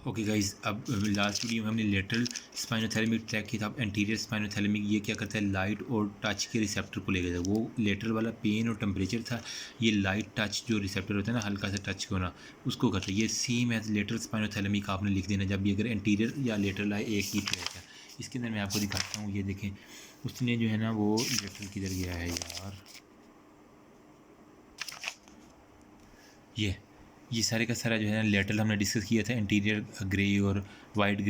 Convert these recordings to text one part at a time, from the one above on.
Okay guys, अब last video में हमने लेटरल स्पाइनोथैलेमिक ट्रैक किया था। अब एंटीरियर स्पाइनोथैलेमिक ये क्या करता है, लाइट और टच के रिसेप्टर को ले गया था। वो लेटरल वाला पेन और टेम्परेचर था, ये लाइट टच जो रिसेप्टर होता है ना, हल्का सा टच होना, उसको करता है। ये सेम एज लेटरल स्पाइनोथैलेमिक आपने लिख देना जब भी अगर एंटीरियर या लेटरल आए, एक ही ट्रैक है। इसके अंदर मैं आपको दिखाता हूँ, ये देखें उसने जो है ना वो लेटरल किधर गया है यार, ये सारे का सारा जो है ना लेटरल हमने डिस्कस किया था। इंटीरियर ग्रे और वाइट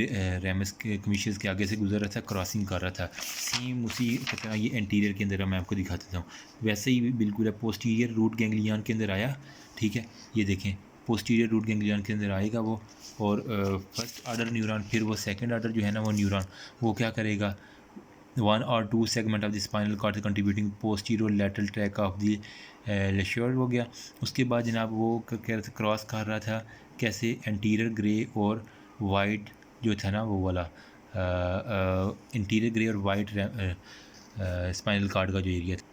रेमस के कमीशंस के आगे से गुजर रहा था, क्रॉसिंग कर रहा था। सेम उसी तरह ये इंटीरियर के अंदर मैं आपको दिखा देता हूँ, वैसे ही बिल्कुल है। पोस्टीरियर रूट गैंग्लियन के अंदर आया, ठीक है, ये देखें पोस्टीरियर रूट गैंग्लियन के अंदर आएगा वो, और फर्स्ट आर्डर न्यूरॉन, फिर वो सेकंड आर्डर जो है ना वो न्यूरॉन वो क्या करेगा, 1 और 2 segment of the spinal cord contributing posterior lateral tract of the Lissauer हो गया। उसके बाद जनाब वो कह रहा था, क्रॉस कर रहा था कैसे, एंटीरियर ग्रे और वाइट जो था ना वो वाला इंटीरियर ग्रे और वाइट स्पाइनल कॉर्ड का जो एरिया था,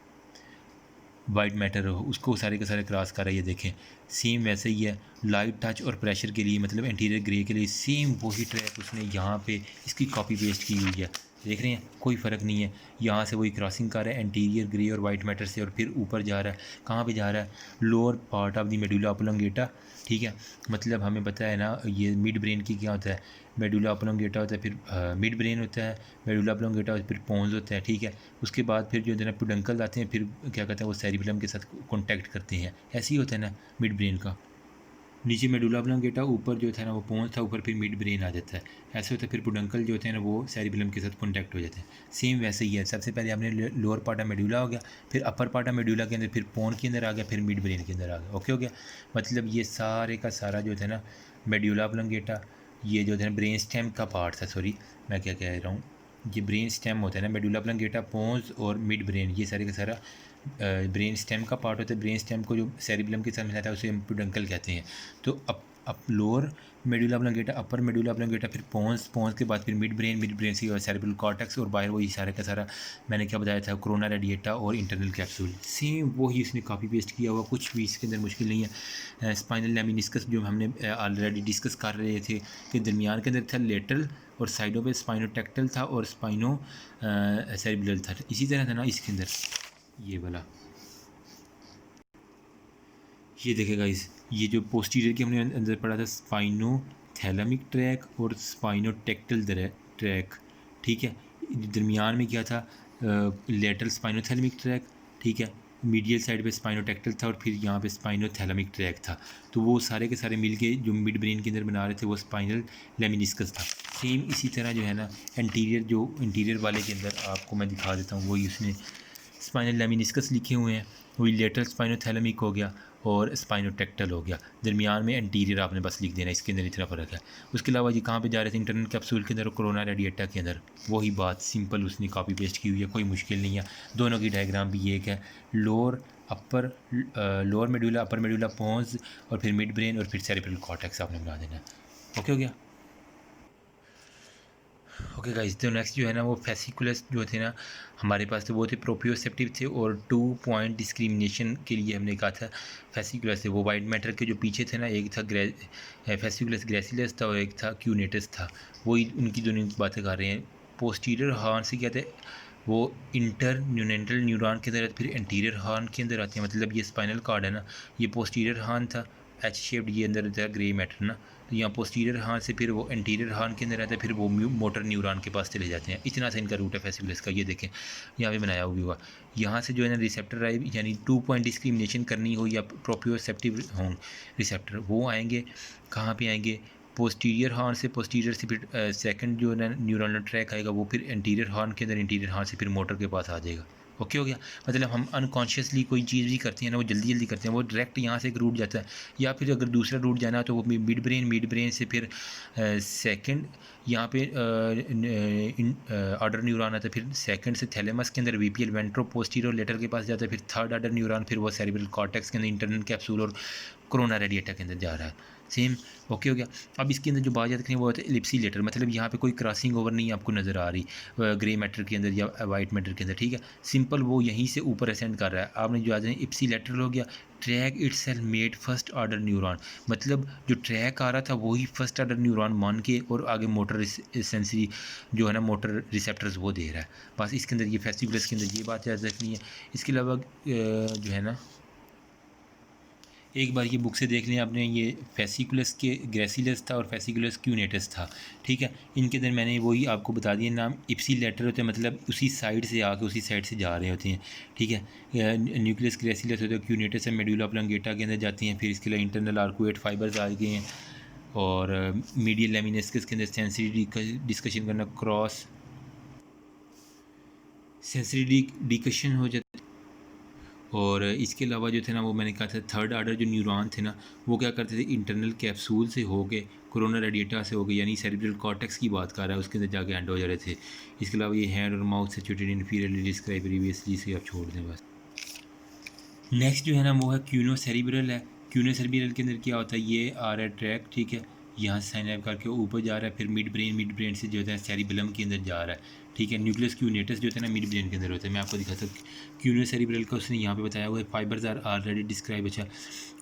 वाइट मैटर उसको सारे के सारे क्रॉस कर रहा है। ये देखें सेम वैसे ही है, लाइट टच और प्रेशर के लिए, मतलब इंटीरियर ग्रे के लिए सेम वही ट्रैक उसने यहाँ पे इसकी कॉपी पेस्ट की हुई है। देख रहे हैं, कोई फ़र्क नहीं है। यहाँ से वही क्रॉसिंग कर रहा है एंटीरियर ग्रे और वाइट मैटर से, और फिर ऊपर जा रहा है। कहाँ पे जा रहा है, lower part of the medulla oblongata, ठीक है। मतलब हमें पता है ना ये मिड ब्रेन की क्या होता है, मेडुला ऑब्लोंगेटा होता है, फिर मिड ब्रेन होता है, मेडुला ऑब्लोंगेटा होता है, फिर पोन्स होता है, ठीक है। उसके बाद फिर जो है ना पेडुंकल आते हैं, फिर क्या कहते हैं वो सेरिबेलम के साथ कॉन्टैक्ट करते हैं। ऐसे ही होता है ना मिड ब्रेन का, नीचे मेडुला ऑब्लोंगेटा, ऊपर जो था ना वो पोन्स था, ऊपर फिर मिड ब्रेन आ जाता है। ऐसे होता है, फिर पेडुंकल जो होते हैं ना वो सेरिबेलम के साथ कॉन्टैक्ट हो जाते हैं। सेम वैसे ही है, सबसे पहले आपने लोअर पार्ट ऑफ मेडुला हो गया, फिर अपर पार्ट ऑफ मेडुला के अंदर, फिर पोन के अंदर आ गया, फिर मिड ब्रेन के अंदर आ गया। ओके हो गया। मतलब ये सारे का सारा जो था ना मेडुला ऑब्लोंगेटा, ये जो है ना ब्रेन स्टेम का पार्ट था, सॉरी मैं क्या कह रहा हूँ, ये ब्रेन स्टेम होता है ना, मेडुला ऑब्लोंगेटा, पोन्स और मिड ब्रेन, ये सारे का सारा ब्रेन स्टेम का पार्ट होता है। ब्रेन स्टेम को जो सेरिबेलम के साथ मिलाता है उसे हम पेडुंकल कहते हैं। तो अब लोअर मेडुला ऑब्लोंगेटा, अपर मेडुला ऑब्लोंगेटा, फिर पोन्स के बाद फिर मिड ब्रेन से और सेरिब्रल कॉर्टेक्स, और बाहर वही सारा का सारा मैंने क्या बताया था, कोरोना रेडिएटा और इंटरनल कैप्सूल। सेम वही उसने कॉपी पेस्ट किया हुआ, कुछ भी इसके अंदर मुश्किल नहीं है। स्पाइनल लेमिनिस्कस जो हमने ऑलरेडी डिस्कस कर रहे थे कि दरमियान के अंदर था लेटरल, और साइडों पे स्पाइनोटेक्टल था और स्पाइनो सेरिब्रल था। इसी तरह था ना इसके अंदर ये वाला, ये देखेगा इस, ये जो पोस्टीरियर के हमने अंदर पढ़ा था स्पाइनोथैलेमिक ट्रैक और स्पाइनोटेक्टल ट्रैक, ठीक है। दरमियान में क्या था, लेटरल स्पाइनोथैलेमिक ट्रैक, ठीक है। मीडियल साइड पे स्पाइनोटेक्टल था, और फिर यहाँ पे स्पाइनोथैलेमिक ट्रैक था। तो वो सारे के सारे मिलके जो मिड ब्रेन के अंदर बना रहे थे वो स्पाइनल लेमिनिस्कस था। सेम इसी तरह जो है ना इंटीरियर वाले के अंदर आपको मैं दिखा देता हूँ, वही उसने स्पाइनल लेमिनिस्कस लिखे हुए हैं, वही लेटरल स्पाइनोथैलेमिक हो गया और स्पाइनोटेक्टल हो गया। दरमियान में एंटीरियर आपने बस लिख देना, इसके अंदर इतना फ़र्क है। उसके अलावा ये कहाँ पे जा रहे थे, इंटरनल कैप्सूल के अंदर और कोरोना रेडिएटा के अंदर, वही बात सिंपल उसने कॉपी पेस्ट की हुई है, कोई मुश्किल नहीं है। दोनों की डायग्राम भी एक है, लोअर लोअर मेडुला, अपर मेडुला, पोन्स, और फिर मिड ब्रेन, और फिर सेरिब्रल कॉर्टेक्स आपने बना देना। ओके हो गया। ओके गाइस, तो नेक्स्ट जो है ना वो फेसिकुलस जो थे ना हमारे पास, तो वो थे प्रोप्रियोसेप्टिव थे, और 2 पॉइंट डिस्क्रिमिनेशन के लिए हमने कहा था फेसिकुलस थे। वो वाइट मैटर के जो पीछे थे ना, एक था फेसिकुलस ग्रेसिलस था और एक था क्यूनेटस था। वही उनकी दोनों बातें कर रहे हैं। पोस्टीरियर हॉर्न से क्या थे, वो इंटर न्यूनेंटल न्यूरॉन के अंदर, फिर एंटीरियर हॉर्न के अंदर आते हैं। मतलब ये स्पाइनल कॉर्ड है ना, ये पोस्टीरियर हॉर्न था, एच शेप्ड, ये अंदर था ग्रे मैटर ना, तो यहाँ पोस्टीरियर हॉर्न से फिर वो एंटीरियर हॉर्न के अंदर आता है, फिर वो मोटर न्यूरॉन के पास चले जाते हैं। इतना सा इनका रूट है फेसिकुलस का। ये देखें यहाँ पे बनाया हुआ, यहाँ से जो है ना रिसेप्टर आए, यानी 2 पॉइंट डिस्क्रिमिनेशन करनी हो या प्रोप्रियोसेप्टिव हों रिसेप्टर, वो आएंगे कहाँ पे आएंगे, पोस्टीरियर हॉर्न से, पोस्टीरियर से फिर सेकंड जो है ना न्यूरल ट्रैक आएगा, वो फिर एंटीरियर हॉर्न के अंदर, एंटीरियर हॉर्न से फिर मोटर के पास आ जाएगा। ओके हो गया। मतलब हम अनकॉन्शियसली कोई चीज़ भी करते हैं ना, वो जल्दी जल्दी करते हैं, वो डायरेक्ट यहाँ से एक रूट जाता है, या फिर अगर दूसरा रूट जाना है तो वो मिड ब्रेन से फिर सेकंड यहाँ पे ऑर्डर न्यूरॉन आता है, फिर सेकंड से थैलेमस के अंदर वीपीएल वेंट्रो पोस्टीरियर लेटर के पास जाता है, फिर थर्ड ऑर्डर न्यूरॉन, फिर वो सेरिब्रल कॉर्टेक्स के अंदर इंटरनल कैप्सूल और कोरोना रेडिएटा के अंदर जा रहा है। सेम ओके हो गया। अब इसके अंदर जो बात याद रखनी है वो होता है एलिप्सी लेटर, मतलब यहाँ पे कोई क्रॉसिंग ओवर नहीं आपको नज़र आ रही ग्रे मैटर के अंदर या वाइट मैटर के अंदर, ठीक है। सिंपल वो यहीं से ऊपर असेंड कर रहा है। आपने जो आज इप्सी लेटर हो गया, track itself made first order neuron, मतलब जो ट्रैक आ रहा था वही फर्स्ट ऑर्डर न्यूरॉन मान के और आगे मोटर सेंसरी जो है ना मोटर रिसेप्टर्स वो दे रहा है। बस इसके अंदर ये फेस्टिकुलस के अंदर ये बात याद रखनी है। इसके अलावा जो है ना एक बार ये बुक से देख लें आपने, ये फेसिकुलस के ग्रेसिलस था और फेसिकुलस क्यूनेटस था, ठीक है। इनके अंदर मैंने वही आपको बता दिया नाम इप्सी लेटर होते हैं, मतलब उसी साइड से आके उसी साइड से जा रहे होते हैं, ठीक है। न्यूक्लियस ग्रेसिलस होता है, क्यूनेटस है मेडुला ऑब्लोंगेटा के अंदर जाती हैं, फिर इसके लिए इंटरनल आर्कुएट फाइबर्स आ गए हैं, और मीडियल लेमिनेस्कस के अंदर सेंसरी डिस्कशन करना, क्रॉस सेंसरी डिकशन हो जाता है। और इसके अलावा जो थे ना वो मैंने कहा था थर्ड आर्डर जो न्यूरॉन थे ना वो क्या करते थे, इंटरनल कैप्सूल से हो के कोरोना रेडिएटा से हो गए, यानी सेरिब्रल कॉर्टेक्स की बात कर रहा है, उसके अंदर जाके एंड हो जा रहे थे। इसके अलावा ये हैंड और माउथ से सिचुएटेड इन्फीरियरली डिस्क्राइब प्रीवियसली से आप छोड़ दें बस। नेक्स्ट जो है ना वो है क्यूनो सेरिब्रल है। क्यूनो सेरिब्रल के अंदर क्या होता है, ये आ रहा है ट्रैक, ठीक है, यहाँ से साइन करके ऊपर जा रहा है, फिर मिड ब्रेन से जो है सेरिबेलम के अंदर जा रहा है, ठीक है। न्यूक्लियस क्यूनेटस जो है ना मिड ब्रेन के अंदर होता है। मैं आपको दिखाता हूँ क्यूनो सेरिब्रल का उसने यहाँ पे बताया हुआ है, फाइबर्स आर ऑलरेडी डिस्क्राइब। अच्छा,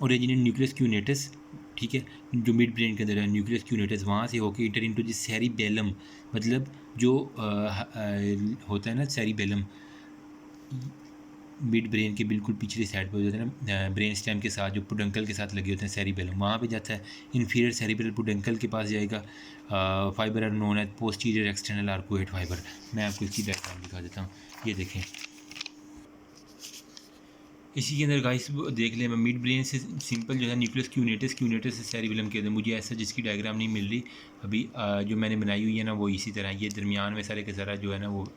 ओरिजिनल न्यूक्लियस क्यूनेटस, ठीक है, जो मिड ब्रेन के अंदर है न्यूक्लियस क्यूनेटस, वहाँ से होकर इंटर इनटू द सेरिबेलम, मतलब जो होता है ना सेरिबेलम मिड ब्रेन के बिल्कुल पिछली साइड पर होते हैं ना, ब्रेन स्टेम के साथ जो पुडंकल के साथ लगे होते हैं सेरिबेलम, वहाँ पे जाता है। इन्फीरियर सेरिब्रल पुडंकल के पास जाएगा। Fibre are known as posterior external arcuate fibre. मैं आपको इसकी डायग्राम दिखा देता हूँ, ये देखें। इसी के अंदर गाइस देख लें, मैं मिड ब्रेन से सिंपल जो है न्यूक्लियस क्यूनेटस से सेरिबेलम के अंदर, मुझे ऐसा जिसकी डायग्राम नहीं मिल रही अभी, जो मैंने बनाई हुई है ना वो इसी तरह, ये दरमियान में सारे के सारा जो है ना वो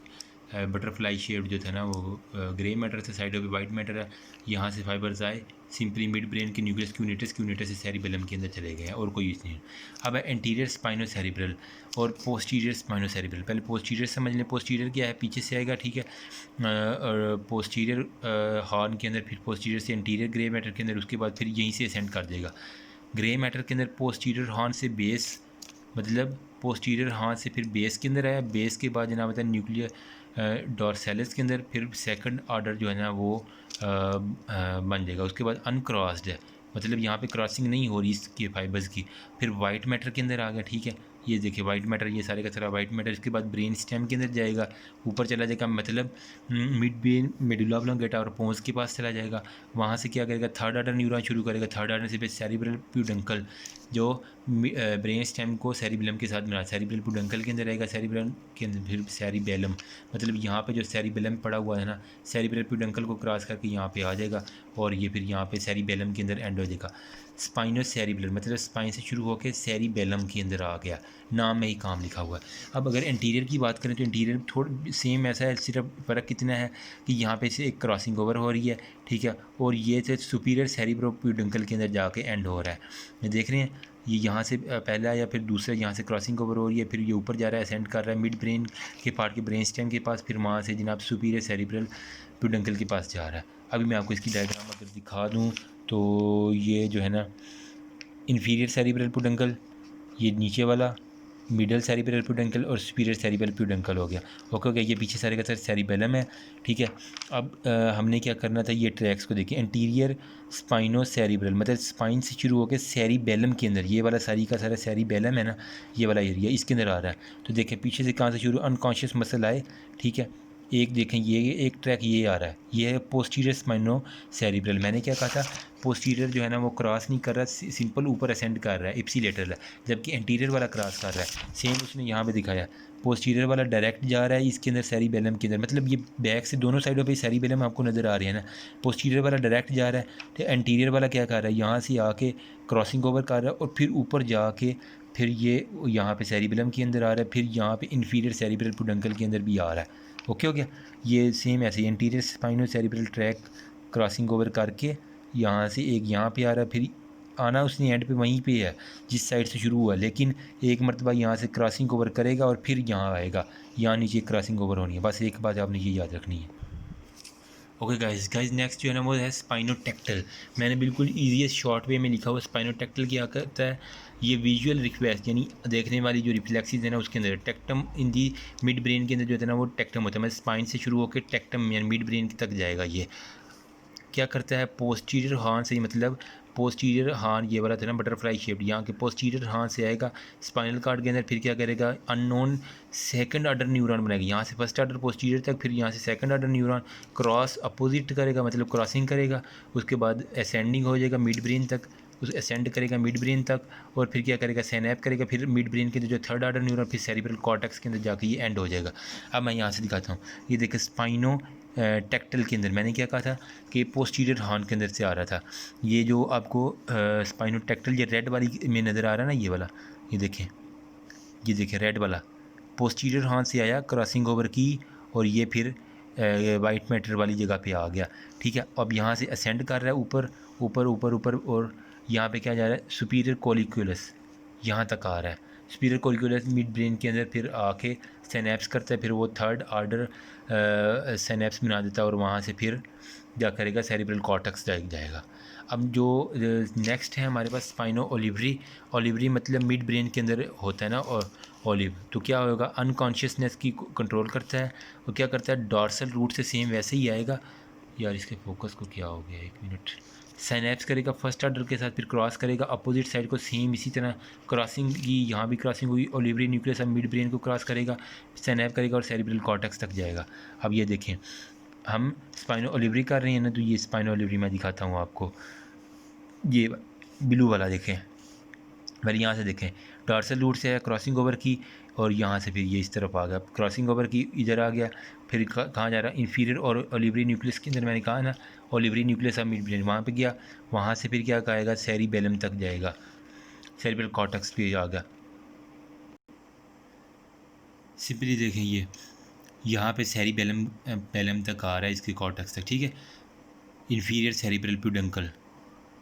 बटरफ्लाई शेप जो था ना वो ग्रे मैटर था, साइडों पे वाइट मैटर है, यहाँ से फाइबर्स आए सिंपली मिड ब्रेन के न्यूक्लियस क्यूनेटस से सेरिबेलम के अंदर चले गए और कोई यूज़ नहीं। अब है एंटीरियर स्पाइनो सेरिब्रल और पोस्टीरियर स्पाइनो सेरिब्रल। पहले पोस्टीरियर समझ लें, पोस्टीरियर क्या है, पीछे से आएगा, ठीक है, और पोस्टीरियर हॉर्न के अंदर, फिर पोस्टीरियर से एंटीरियर ग्रे मैटर के अंदर, उसके बाद फिर यहीं से असेंड कर देगा ग्रे मैटर के अंदर। पोस्टीरियर हॉर्न से बेस, मतलब पोस्टीरियर हॉर्न से फिर बेस के अंदर आया, बेस के बाद जनाब बताया न्यूक्लियर डॉर्सेलिस के अंदर, फिर सेकंड ऑर्डर जो है ना वो बन जाएगा। उसके बाद अनक्रॉस्ड है, मतलब यहाँ पे क्रॉसिंग नहीं हो रही इसके फाइबर्स की। फिर वाइट मैटर के अंदर आ गया, ठीक है, ये देखिए वाइट मैटर, ये सारे का सारा वाइट मैटर। इसके बाद ब्रेन स्टेम के अंदर जाएगा, ऊपर चला जाएगा, मतलब मिड ब्रेन मेडुला ऑब्लोंगेटा और पोन्स के पास चला जाएगा। वहाँ से क्या करेगा, थर्ड ऑर्डर न्यूरॉन शुरू करेगा। थर्ड ऑर्डर से फिर सेरिब्रल प्यूडंकल जो ब्रेन स्टेम को सेरिबेलम के साथ मिला, सेरिब्रल पुडंकल के अंदर रहेगा, सेरिब्रल के अंदर फिर सेरिबेलम, मतलब यहाँ पे जो सेरिबेलम पड़ा हुआ है ना, सेरिब्रल पुडंकल को क्रॉस करके यहाँ पे आ जाएगा और ये फिर यहाँ पे सेरिबेलम के अंदर एंड हो जाएगा। स्पाइनो सेरिब्रल मतलब स्पाइन से शुरू होकर सेरिबेलम के अंदर आ गया, नाम में ही काम लिखा हुआ है। अब अगर इंटीरियर की बात करें तो इंटीरियर थोड़ा सेम ऐसा है, सिर्फ फ़र्क कितना है कि यहाँ पे से एक क्रॉसिंग ओवर हो रही है, ठीक है, और ये से सुपीरियर सेरिब्रो प्यूडंकल के अंदर जाके एंड हो रहा है। देख रहे हैं ये यहाँ से पहला या फिर दूसरा यहाँ से क्रॉसिंग ओवर हो रही है, फिर ये ऊपर जा रहा है, असेंड कर रहा है मिड ब्रेन के पार्ट के ब्रेन स्टेम के पास, फिर वहाँ से जनाब सुपीरियर सेरिब्रल प्यूडंकल के पास जा रहा है। अभी मैं आपको इसकी डायग्राम अगर दिखा दूँ तो ये जो है ना इन्फीरियर सेरिब्रल प्यूडंकल, ये नीचे वाला मिडल सेरिब्रल प्यूडंकल और सुपीरियर सेरिब्रल प्यूडंकल हो गया। ओके हो गया, ये पीछे सारे का सारे सेरिबेलम है, ठीक है। अब हमने क्या करना था, ये ट्रैक्स को देखिए, एंटीरियर स्पाइनो सेरिब्रल मतलब स्पाइन से शुरू होकर सेरिबेलम के अंदर, ये वाला सारी का सारा सेरिबेलम है ना, ये वाला एरिया इसके अंदर आ रहा है। तो देखिए पीछे से कहाँ से शुरू, अनकॉन्शियस मसल आए, ठीक है, एक देखें ये एक ट्रैक ये आ रहा है, ये है पोस्टीरियर स्पाइनो सेरिब्रल। मैंने क्या कहा था, पोस्टीरियर जो है ना वो क्रॉस नहीं कर रहा, सिंपल ऊपर असेंड कर रहा है, इप्सी लेटरल है, जबकि एंटीरियर वाला क्रॉस कर रहा है। सेम उसने यहाँ पे दिखाया, पोस्टीरियर वाला डायरेक्ट जा रहा है इसके अंदर सेरिबेलम के अंदर, मतलब ये बैक से दोनों साइडों पे सेरिबेलम आपको नज़र आ रही है ना। पोस्टीरियर वाला डायरेक्ट जा रहा है, तो एंटीरियर वाला क्या कर रहा है, यहाँ से आके क्रॉसिंग ओवर कर रहा है और फिर ऊपर जाके फिर ये यहाँ पे सेरिबेलम के अंदर आ रहा है, फिर यहाँ पे इन्फीरियर सेरिब्रल पुडंकल के अंदर भी आ रहा है। ओके हो गया, ये सेम ऐसे anterior स्पाइनो cerebral track crossing over करके यहाँ से एक यहाँ पे आ रहा है, फिर आना उसने एंड पे वहीं पे है जिस साइड से शुरू हुआ, लेकिन एक मरतबा यहाँ से क्रॉसिंग ओवर करेगा और फिर यहाँ आएगा, यहाँ नीचे क्रॉसिंग ओवर होनी है। बस एक बात आपने ये याद रखनी है। ओके गाइस नेक्स्ट जो है ना वो है स्पाइनोटेक्टल। मैंने बिल्कुल ईजीएस्ट शॉर्ट वे में लिखा हुआ। स्पाइनोटेक्टल क्या करता है, ये विजुअल रिफ्लेक्स यानी देखने वाली जो रिफ्लेक्सेस है ना उसके अंदर टेक्टम इन दी मिड ब्रेन के अंदर जो है ना वो टेक्टम होता है, मतलब स्पाइन से शुरू होकर टेक्टम यानी मिड ब्रेन तक जाएगा। ये क्या करता है, पोस्टीरियर हॉर्न से, मतलब पोस्टीरियर हॉर्न ये वाला था ना बटरफ्लाई शेप्ड, यहाँ के पोस्टीरियर हॉर्न से आएगा स्पाइनल कार्ड के अंदर, फिर क्या करेगा अननोन सेकंड ऑर्डर न्यूरॉन बनाएगा, यहाँ से फर्स्ट ऑर्डर पोस्टीरियर तक, फिर यहाँ से second order neuron cross opposite करेगा, मतलब क्रॉसिंग करेगा, उसके बाद असेंडिंग हो जाएगा मिड ब्रेन तक, उस असेंड करेगा मिड ब्रेन तक, और फिर क्या करेगा सैनैप करेगा, फिर मिड ब्रेन के अंदर जो थर्ड ऑर्डर न्यूरॉन, फिर सेरिब्रल कॉर्टेक्स के अंदर जाके ये एंड हो जाएगा। अब मैं यहाँ से दिखाता हूँ, ये देखिए स्पाइनो टेक्टल के अंदर मैंने क्या कहा था कि पोस्टीरियर हॉर्न के अंदर से आ रहा था। ये जो आपको स्पाइनो टेक्टल ये रेड वाली में नज़र आ रहा है ना, ये वाला, ये देखें रेड वाला पोस्टीरियर हॉर्न से आया, क्रॉसिंग ओवर की, और ये फिर वाइट मैटर वाली जगह पे आ गया। ठीक है, अब यहाँ से असेंड कर रहा है ऊपर ऊपर ऊपर ऊपर, और यहाँ पे क्या जा रहा है सुपीरियर कोलिक्यूलस, यहाँ तक आ रहा है। सुपीरियर कोलिक्यूलस मिड ब्रेन के अंदर फिर आके सिनेप्स करता है, फिर वो थर्ड ऑर्डर सिनेप्स बना देता है, और वहाँ से फिर क्या करेगा सेरिब्रल कॉर्टेक्स जाएगा। अब जो नेक्स्ट है हमारे पास स्पाइनो ओलिवरी। ओलिवरी मतलब मिड ब्रेन के अंदर होता है ना, और ओलिव तो क्या होगा अनकॉन्शियसनेस की कंट्रोल करता है, वो क्या करता है डॉर्सल रूट से सेम वैसे ही आएगा। यार इसके फोकस को क्या हो गया, एक मिनट। साइनेप्स करेगा फर्स्ट ऑर्डर के साथ, फिर क्रॉस करेगा अपोजिट साइड को सेम इसी तरह क्रॉसिंग की, यहाँ भी क्रॉसिंग हुई, ओलिवरी न्यूक्लियस अब मिड ब्रेन को क्रॉस करेगा, साइनेप करेगा और सेरिब्रल कॉर्टेक्स तक जाएगा। अब ये देखें हम स्पाइनो ओलिवरी कर रहे हैं ना, तो ये स्पाइनो ओलिवरी मैं दिखाता हूँ आपको। ये ब्लू वाला देखें, पहले यहाँ से देखें डॉर्सल रूट से है क्रॉसिंग ओवर की, और यहाँ से फिर ये इस तरफ आ गया क्रॉसिंग ओवर की, इधर आ गया, फिर कहाँ जा रहा है इंफीरियर और ओलिवरी न्यूक्लियस के अंदर, मैंने कहा ना ओलिवरी न्यूक्लियस अब मिड ब्रेन वहाँ पे गया, वहाँ से फिर क्या कहेगा सेरिबेलम तक जाएगा, सेरिब्रल कॉर्टेक्स पे आ गया। सिंपली देखें ये यहाँ पे सेरिबेलम बेलम तक आ रहा है इसके कॉर्टेक्स तक। ठीक है, इन्फीरियर सेरिब्रल प्यूडंकल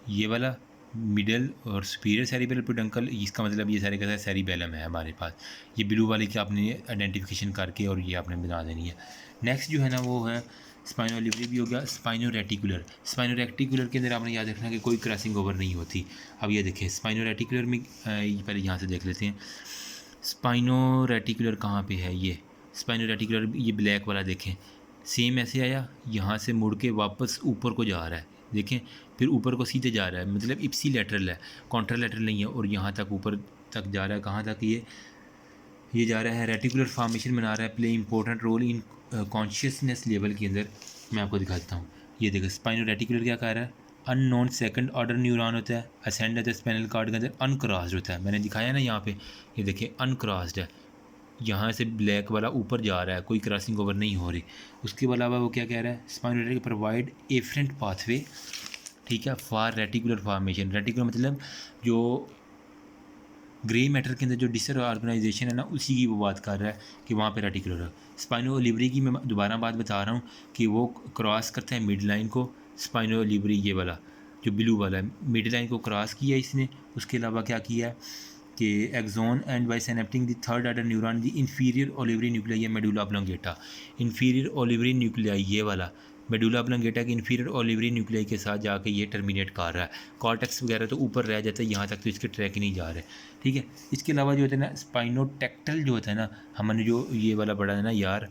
ये वाला, मिडल और सुपीरियर सेरिब्रल प्यूडंकल, इसका मतलब ये सारे का सारे सेरिबेलम है हमारे पास। ये ब्लू वाले की आपने आइडेंटिफिकेशन करके और ये आपने बना देनी है। नेक्स्ट जो है ना वो है स्पाइनो ओलिवरी भी हो गया। स्पाइनो रेटिकुलर, स्पाइनो रेटिकुलर के अंदर आपने याद रखना कि कोई क्रॉसिंग ओवर नहीं होती। अब ये देखें स्पाइनो रेटिकुलर में पहले यहाँ से देख लेते हैं स्पाइनो रेटिकुलर कहाँ पे है। ये स्पाइनो रेटिकुलर ये ब्लैक वाला देखें सेम ऐसे आया, यहाँ से मुड़ के वापस ऊपर को जा रहा है, देखें फिर ऊपर को सीधे जा रहा है, मतलब इप्सी लेटरल है, कॉन्ट्रा लेटरल नहीं है, और यहाँ तक ऊपर तक जा रहा है। कहाँ तक ये जा रहा है रेटिकुलर फॉर्मेशन बना रहा है, play important role in consciousness level के अंदर। मैं आपको दिखाता हूँ, ये देखो स्पाइनो रेटिकुलर क्या कर रहा है, अननोन सेकंड ऑर्डर न्यूरॉन होता है, असेंड होता है स्पाइनल कार्ड के अंदर, अनक्रॉस्ड होता है, मैंने दिखाया ना यहाँ पे, ये देखिए अनक्रॉस्ड है, यहाँ से ब्लैक वाला ऊपर जा रहा है, कोई क्रॉसिंग ओवर नहीं हो रही। उसके अलावा वो क्या कह रहा है स्पाइनो रेटिकुलर प्रोवाइड एफरेंट पाथवे, ठीक है, फॉर रेटिकुलर फॉर्मेशन। रेटिकुलर मतलब जो ग्रे मैटर के अंदर जो डिसर ऑर्गेनाइजेशन है ना उसी की वो बात कर रहा है कि वहाँ पे रेटिकुलर है। स्पाइनो ओलिवरी की मैं दोबारा बात बता रहा हूँ कि वो क्रॉस करता है मिड लाइन को, स्पाइनो ओलिवरी ये वाला जो ब्लू वाला है मिड लाइन को क्रॉस किया इसने। उसके अलावा क्या किया है कि axon and by synapsing the third order neuron the inferior olivary nuclei या medulla oblongata. Inferior olivary nuclei ये वाला मेडुला ऑब्लोंगेटा के इंफीरियर ओलिवरी न्यूक्लियाई के साथ जाके ये टर्मिनेट कर रहा है। कॉर्टेक्स वगैरह तो ऊपर रह जाता है, यहाँ तक तो इसके ट्रैक ही नहीं जा रहे। ठीक है, इसके अलावा जो होता है ना स्पाइनोटेक्टल जो होता है ना, हमने जो ये वाला पढ़ा है ना यार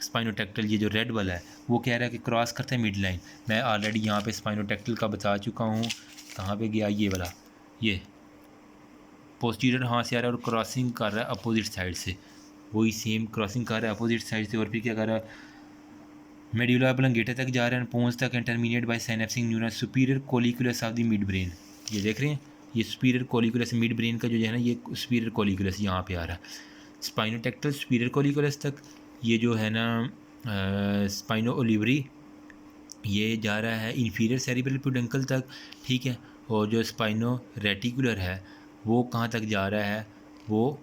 स्पाइनोटेक्टल, ये जो रेड वाला है वो कह रहा है कि क्रॉस करता है मिड लाइन। मैं ऑलरेडी यहाँ पे स्पाइनोटेक्टल का बता चुका हूँ, कहाँ पे गया ये वाला, ये पोस्टीरियर हाँ से आ रहा है और क्रॉसिंग कर रहा है अपोजिट साइड से, वही सेम क्रॉसिंग कर रहा है अपोजिट साइड से। और फिर क्या कर रहा है मेडुला ऑब्लोंगेटा तक जा रहा है, पोन्स तक and terminate by synapsing neuron superior colliculus of the midbrain. ये देख रहे हैं ये सुपीरियर कोलिकुलस मिड ब्रेन का जो है ना ये सुपीरियर कोलिकुलस यहाँ पे आ रहा है। स्पाइनोटेक्टल सुपीरियर कोलिकुलस तक, ये जो है ना स्पाइनो ओलिवरी ये जा रहा है इंफीरियर सेरिब्रल प्यूडंकल तक। ठीक है, और जो स्पाइनो रेटिकुलर है वो कहाँ तक जा रहा है, वो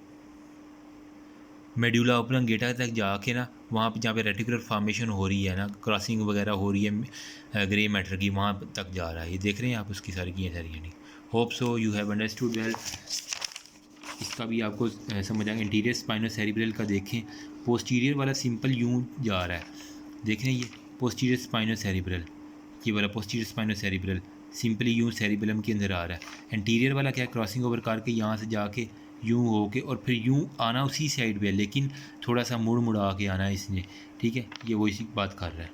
मेडुला ऑब्लोंगेटा तक जाके ना वहाँ पे जहाँ पे रेटिकुलर फॉर्मेशन हो रही है ना, क्रॉसिंग वगैरह हो रही है ग्रे मैटर की, वहाँ तक जा रहा है। ये देख रहे हैं आप उसकी सारी की सारी यानी। Hope so you have understood well. इसका भी आपको समझ आएगा। इंटीरियर स्पाइनो सेरिब्रल का देखें, पोस्टीरियर वाला सिंपल यूँ जा रहा है, देख रहे हैं ये पोस्टीरियर स्पाइनो सेरिब्रल, ये वाला पोस्टीरियर स्पाइनो सेरिब्रल सिंपली यूँ सेरिबेलम के अंदर आ रहा है। एंटीरियर वाला क्या है, क्रॉसिंग ओवर करके यहाँ से जाके यूँ हो के और फिर यूँ आना उसी साइड पे है, लेकिन थोड़ा सा मुड़ मुड़ा के आना है इसने, ठीक है, ये वो इसी बात कर रहा है।